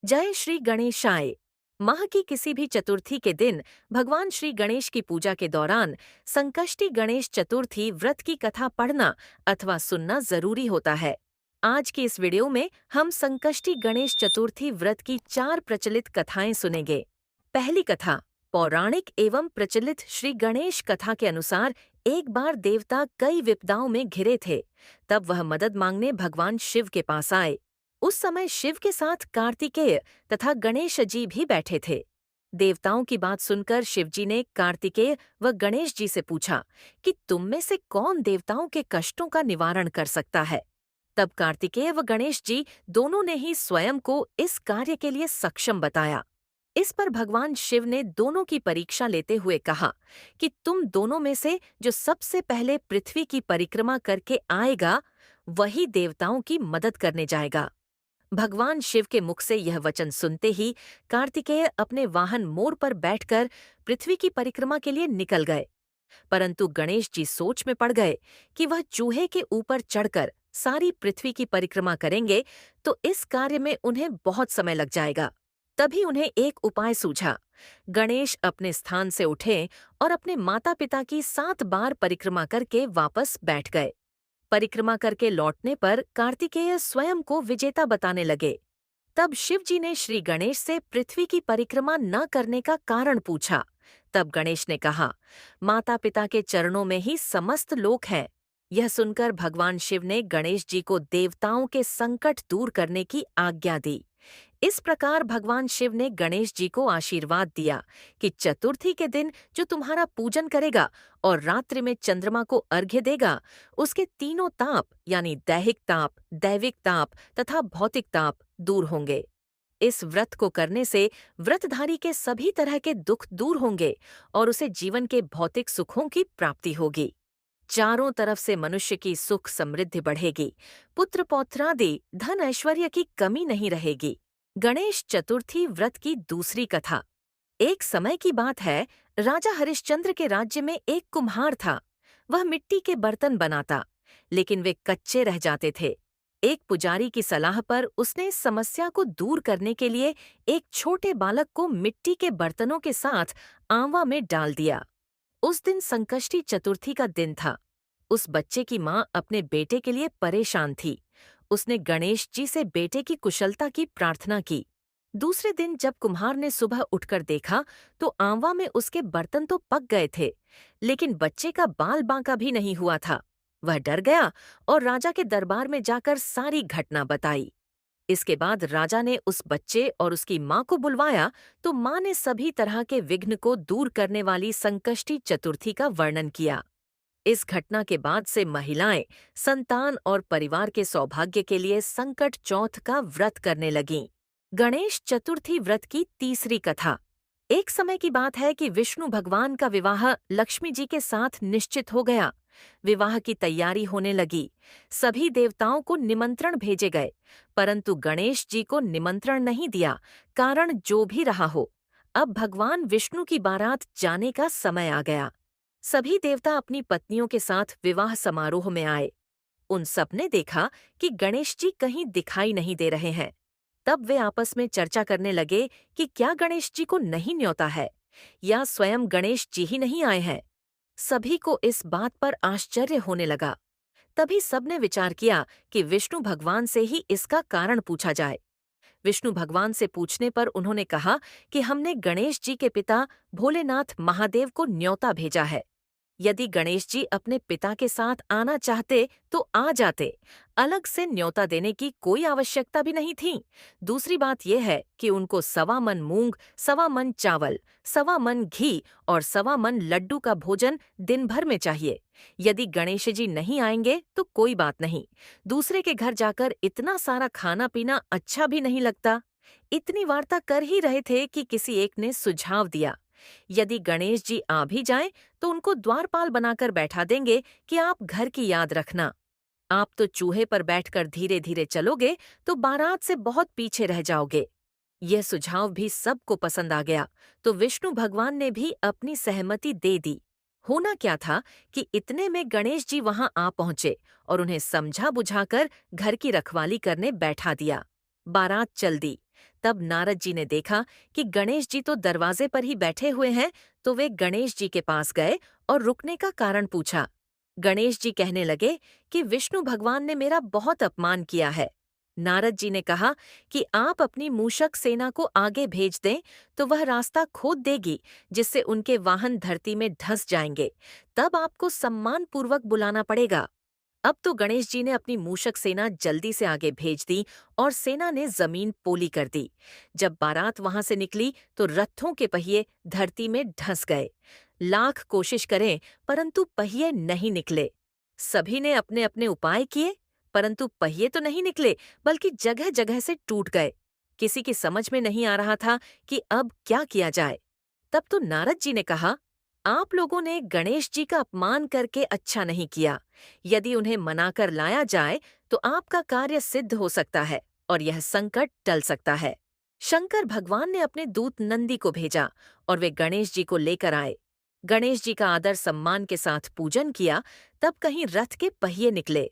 जय श्री गणेशाय। माह की किसी भी चतुर्थी के दिन भगवान श्री गणेश की पूजा के दौरान संकष्टी गणेश चतुर्थी व्रत की कथा पढ़ना अथवा सुनना जरूरी होता है। आज की इस वीडियो में हम संकष्टी गणेश चतुर्थी व्रत की 4 प्रचलित कथाएं सुनेंगे। पहली कथा पौराणिक एवं प्रचलित श्री गणेश कथा के अनुसार एक बार देवता कई विपदाओं में घिरे थे। तब वह मदद मांगने भगवान शिव के पास आए। उस समय शिव के साथ कार्तिकेय तथा गणेश जी भी बैठे थे। देवताओं की बात सुनकर शिवजी ने कार्तिकेय व गणेश जी से पूछा कि तुम में से कौन देवताओं के कष्टों का निवारण कर सकता है। तब कार्तिकेय व गणेश जी दोनों ने ही स्वयं को इस कार्य के लिए सक्षम बताया। इस पर भगवान शिव ने दोनों की परीक्षा लेते हुए कहा कि तुम दोनों में से जो सबसे पहले पृथ्वी की परिक्रमा करके आएगा वही देवताओं की मदद करने जाएगा। भगवान शिव के मुख से यह वचन सुनते ही कार्तिकेय अपने वाहन मोर पर बैठकर पृथ्वी की परिक्रमा के लिए निकल गए। परंतु गणेश जी सोच में पड़ गए कि वह चूहे के ऊपर चढ़कर सारी पृथ्वी की परिक्रमा करेंगे तो इस कार्य में उन्हें बहुत समय लग जाएगा। तभी उन्हें एक उपाय सूझा। गणेश अपने स्थान से उठे और अपने माता पिता की 7 बार परिक्रमा करके वापस बैठ गए। परिक्रमा करके लौटने पर कार्तिकेय स्वयं को विजेता बताने लगे। तब शिवजी ने श्री गणेश से पृथ्वी की परिक्रमा न करने का कारण पूछा। तब गणेश ने कहा, माता पिता के चरणों में ही समस्त लोक हैं। यह सुनकर भगवान शिव ने गणेश जी को देवताओं के संकट दूर करने की आज्ञा दी। इस प्रकार भगवान शिव ने गणेश जी को आशीर्वाद दिया कि चतुर्थी के दिन जो तुम्हारा पूजन करेगा और रात्रि में चंद्रमा को अर्घ्य देगा, उसके तीनों ताप यानी दैहिक ताप, दैविक ताप तथा भौतिक ताप दूर होंगे। इस व्रत को करने से व्रतधारी के सभी तरह के दुख दूर होंगे और उसे जीवन के भौतिक सुखों की प्राप्ति होगी। चारों तरफ से मनुष्य की सुख समृद्धि बढ़ेगी, पुत्र पौत्रादि धन ऐश्वर्य की कमी नहीं रहेगी। गणेश चतुर्थी व्रत की दूसरी कथा। एक समय की बात है, राजा हरिश्चंद्र के राज्य में एक कुम्हार था। वह मिट्टी के बर्तन बनाता, लेकिन वे कच्चे रह जाते थे। एक पुजारी की सलाह पर उसने इस समस्या को दूर करने के लिए एक छोटे बालक को मिट्टी के बर्तनों के साथ आंवा में डाल दिया। उस दिन संकष्टी चतुर्थी का दिन था। उस बच्चे की माँ अपने बेटे के लिए परेशान थी। उसने गणेश जी से बेटे की कुशलता की प्रार्थना की। दूसरे दिन जब कुम्हार ने सुबह उठकर देखा तो आंवा में उसके बर्तन तो पक गए थे, लेकिन बच्चे का बाल बांका भी नहीं हुआ था। वह डर गया और राजा के दरबार में जाकर सारी घटना बताई। इसके बाद राजा ने उस बच्चे और उसकी माँ को बुलवाया तो माँ ने सभी तरह के विघ्न को दूर करने वाली संकष्टी चतुर्थी का वर्णन किया। इस घटना के बाद से महिलाएं संतान और परिवार के सौभाग्य के लिए संकट चौथ का व्रत करने लगीं। गणेश चतुर्थी व्रत की तीसरी कथा। एक समय की बात है कि विष्णु भगवान का विवाह लक्ष्मी जी के साथ निश्चित हो गया। विवाह की तैयारी होने लगी। सभी देवताओं को निमंत्रण भेजे गए, परंतु गणेश जी को निमंत्रण नहीं दिया। कारण जो भी रहा हो, अब भगवान विष्णु की बारात जाने का समय आ गया। सभी देवता अपनी पत्नियों के साथ विवाह समारोह में आए। उन सब ने देखा कि गणेश जी कहीं दिखाई नहीं दे रहे हैं। तब वे आपस में चर्चा करने लगे कि क्या गणेश जी को नहीं न्योता है या स्वयं गणेश जी ही नहीं आए हैं। सभी को इस बात पर आश्चर्य होने लगा। तभी सबने विचार किया कि विष्णु भगवान से ही इसका कारण पूछा जाए। विष्णु भगवान से पूछने पर उन्होंने कहा कि हमने गणेश जी के पिता भोलेनाथ महादेव को न्योता भेजा है। यदि गणेश जी अपने पिता के साथ आना चाहते तो आ जाते। अलग से न्योता देने की कोई आवश्यकता भी नहीं थी। दूसरी बात यह है कि उनको 1.25 मन मूंग, 1.25 मन चावल, 1.25 मन घी और 1.25 मन लड्डू का भोजन दिन भर में चाहिए। यदि गणेश जी नहीं आएंगे तो कोई बात नहीं। दूसरे के घर जाकर इतना सारा खाना पीना अच्छा भी नहीं लगता। इतनी वार्ता कर ही रहे थे कि किसी एक ने सुझाव दिया, यदि गणेश जी आ भी जाएं तो उनको द्वारपाल बनाकर बैठा देंगे कि आप घर की याद रखना। आप तो चूहे पर बैठकर धीरे धीरे चलोगे तो बारात से बहुत पीछे रह जाओगे। यह सुझाव भी सबको पसंद आ गया तो विष्णु भगवान ने भी अपनी सहमति दे दी। होना क्या था कि इतने में गणेश जी वहां आ पहुंचे और उन्हें समझा बुझाकर घर की रखवाली करने बैठा दिया। बारात चल दी। तब नारद जी ने देखा कि गणेश जी तो दरवाजे पर ही बैठे हुए हैं, तो वे गणेश जी के पास गए और रुकने का कारण पूछा। गणेश जी कहने लगे कि विष्णु भगवान ने मेरा बहुत अपमान किया है। नारद जी ने कहा कि आप अपनी मूषक सेना को आगे भेज दें तो वह रास्ता खोद देगी, जिससे उनके वाहन धरती में धंस जाएंगे। तब आपको सम्मानपूर्वक बुलाना पड़ेगा। अब तो गणेश जी ने अपनी मूषक सेना जल्दी से आगे भेज दी और सेना ने जमीन पोली कर दी। जब बारात वहां से निकली तो रथों के पहिए धरती में धंस गए। लाख कोशिश करें परंतु पहिए नहीं निकले। सभी ने अपने अपने उपाय किए, परंतु पहिए तो नहीं निकले, बल्कि जगह जगह से टूट गए। किसी की समझ में नहीं आ रहा था कि अब क्या किया जाए। तब तो नारद जी ने कहा, आप लोगों ने गणेश जी का अपमान करके अच्छा नहीं किया। यदि उन्हें मनाकर लाया जाए तो आपका कार्य सिद्ध हो सकता है और यह संकट टल सकता है। शंकर भगवान ने अपने दूत नंदी को भेजा और वे गणेश जी को लेकर आए। गणेश जी का आदर सम्मान के साथ पूजन किया, तब कहीं रथ के पहिए निकले।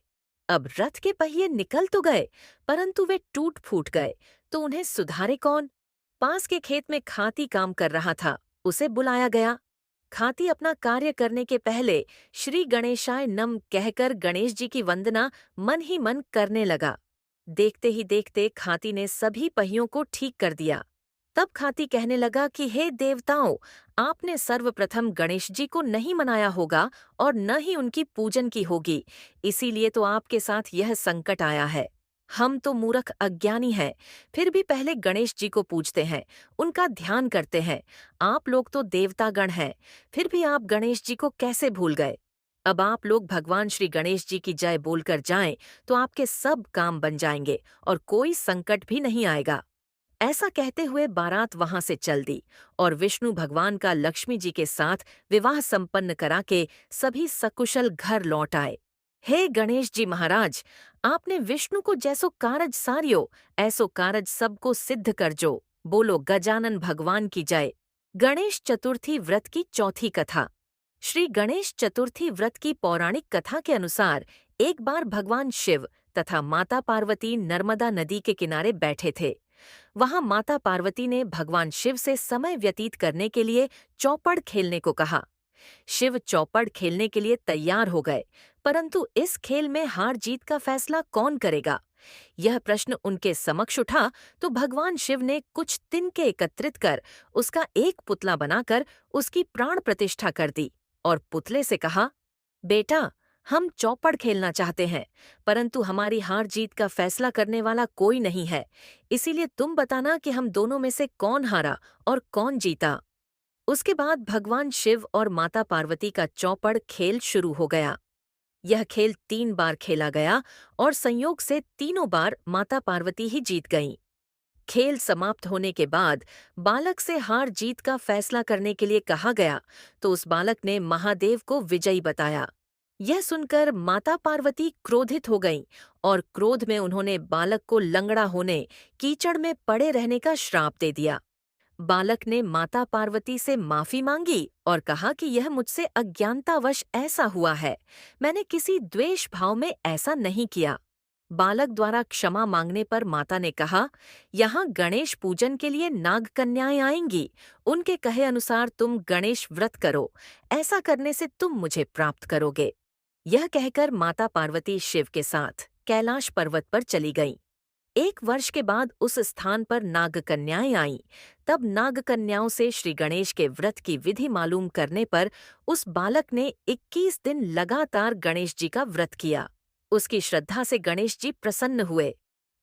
अब रथ के पहिए निकल तो गए, परंतु वे टूट फूट गए, तो उन्हें सुधारे कौन? पास के खेत में खाती काम कर रहा था, उसे बुलाया गया। खाती अपना कार्य करने के पहले श्री गणेशाय नम कहकर गणेश जी की वंदना मन ही मन करने लगा। देखते ही देखते खाती ने सभी पहियों को ठीक कर दिया। तब खाती कहने लगा कि हे देवताओं, आपने सर्वप्रथम गणेश जी को नहीं मनाया होगा और न ही उनकी पूजन की होगी, इसीलिए तो आपके साथ यह संकट आया है। हम तो मूर्ख अज्ञानी हैं, फिर भी पहले गणेश जी को पूजते हैं, उनका ध्यान करते हैं। आप लोग तो देवतागण हैं, फिर भी आप गणेश जी को कैसे भूल गए? अब आप लोग भगवान श्री गणेश जी की जय बोलकर जाएं, तो आपके सब काम बन जाएंगे और कोई संकट भी नहीं आएगा। ऐसा कहते हुए बारात वहां से चल दी और विष्णु भगवान का लक्ष्मी जी के साथ विवाह संपन्न करा के सभी सकुशल घर लौट आए। हे गणेश जी महाराज, आपने विष्णु को जैसो कारज सारियो, ऐसो कारज सबको सिद्ध कर जो। बोलो गजानन भगवान की जय। गणेश चतुर्थी व्रत की चौथी कथा। श्री गणेश चतुर्थी व्रत की पौराणिक कथा के अनुसार एक बार भगवान शिव तथा माता पार्वती नर्मदा नदी के किनारे बैठे थे। वहां माता पार्वती ने भगवान शिव से समय व्यतीत करने के लिए चौपड़ खेलने को कहा। शिव चौपड़ खेलने के लिए तैयार हो गए, परंतु इस खेल में हार जीत का फैसला कौन करेगा? यह प्रश्न उनके समक्ष उठा तो भगवान शिव ने कुछ तिनके एकत्रित कर उसका एक पुतला बनाकर उसकी प्राण प्रतिष्ठा कर दी और पुतले से कहा, बेटा, हम चौपड़ खेलना चाहते हैं, परंतु हमारी हार जीत का फैसला करने वाला कोई नहीं है, इसीलिए तुम बताना कि हम दोनों में से कौन हारा और कौन जीता। उसके बाद भगवान शिव और माता पार्वती का चौपड़ खेल शुरू हो गया। यह खेल 3 बार खेला गया और संयोग से तीनों बार माता पार्वती ही जीत गईं। खेल समाप्त होने के बाद बालक से हार जीत का फैसला करने के लिए कहा गया, तो उस बालक ने महादेव को विजयी बताया। यह सुनकर माता पार्वती क्रोधित हो गईं और क्रोध में उन्होंने बालक को लंगड़ा होने, कीचड़ में पड़े रहने का श्राप दे दिया। बालक ने माता पार्वती से माफी मांगी और कहा कि यह मुझसे अज्ञानतावश ऐसा हुआ है, मैंने किसी द्वेष भाव में ऐसा नहीं किया। बालक द्वारा क्षमा मांगने पर माता ने कहा, यहाँ गणेश पूजन के लिए नाग कन्याएं आएंगी, उनके कहे अनुसार तुम गणेश व्रत करो, ऐसा करने से तुम मुझे प्राप्त करोगे। यह कहकर माता पार्वती शिव के साथ कैलाश पर्वत पर चली गईं। 1 वर्ष के बाद उस स्थान पर नाग कन्याएं आईं। तब नाग कन्याओं से श्री गणेश के व्रत की विधि मालूम करने पर उस बालक ने 21 दिन लगातार गणेश जी का व्रत किया। उसकी श्रद्धा से गणेश जी प्रसन्न हुए।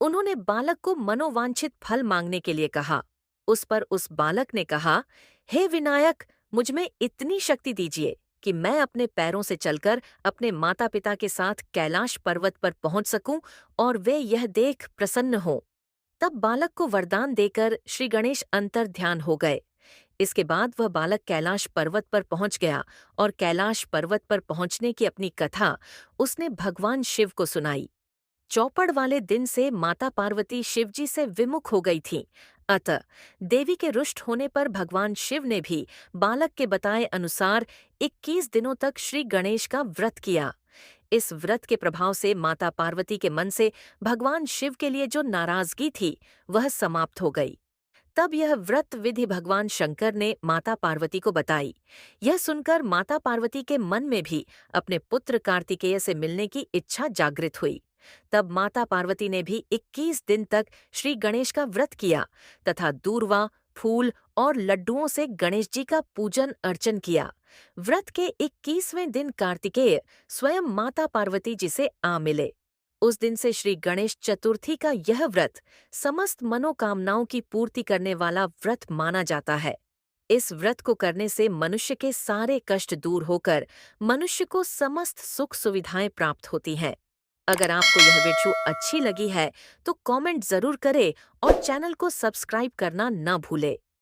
उन्होंने बालक को मनोवांछित फल मांगने के लिए कहा। उस पर उस बालक ने कहा, हे विनायक, मुझमें इतनी शक्ति दीजिए कि मैं अपने पैरों से चलकर अपने माता पिता के साथ कैलाश पर्वत पर पहुंच सकूं और वे यह देख प्रसन्न हों। तब बालक को वरदान देकर श्री गणेश अंतर ध्यान हो गए। इसके बाद वह बालक कैलाश पर्वत पर पहुंच गया और कैलाश पर्वत पर पहुंचने की अपनी कथा उसने भगवान शिव को सुनाई। चौपड़ वाले दिन से माता पार्वती शिवजी से विमुख हो गई थीं। अतः देवी के रुष्ट होने पर भगवान शिव ने भी बालक के बताए अनुसार 21 दिनों तक श्री गणेश का व्रत किया। इस व्रत के प्रभाव से माता पार्वती के मन से भगवान शिव के लिए जो नाराजगी थी, वह समाप्त हो गई। तब यह व्रत विधि भगवान शंकर ने माता पार्वती को बताई। यह सुनकर माता पार्वती के मन में भी अपने पुत्र कार्तिकेय से मिलने की इच्छा जागृत हुई। तब माता पार्वती ने भी 21 दिन तक श्री गणेश का व्रत किया तथा दूर्वा, फूल और लड्डुओं से गणेश जी का पूजन अर्चन किया। व्रत के 21वें दिन कार्तिकेय स्वयं माता पार्वती जी से आ मिले। उस दिन से श्री गणेश चतुर्थी का यह व्रत समस्त मनोकामनाओं की पूर्ति करने वाला व्रत माना जाता है। इस व्रत को करने से मनुष्य के सारे कष्ट दूर होकर मनुष्य को समस्त सुख सुविधाएं प्राप्त होती हैं। अगर आपको यह वीडियो अच्छी लगी है तो कमेंट जरूर करें और चैनल को सब्सक्राइब करना न भूलें।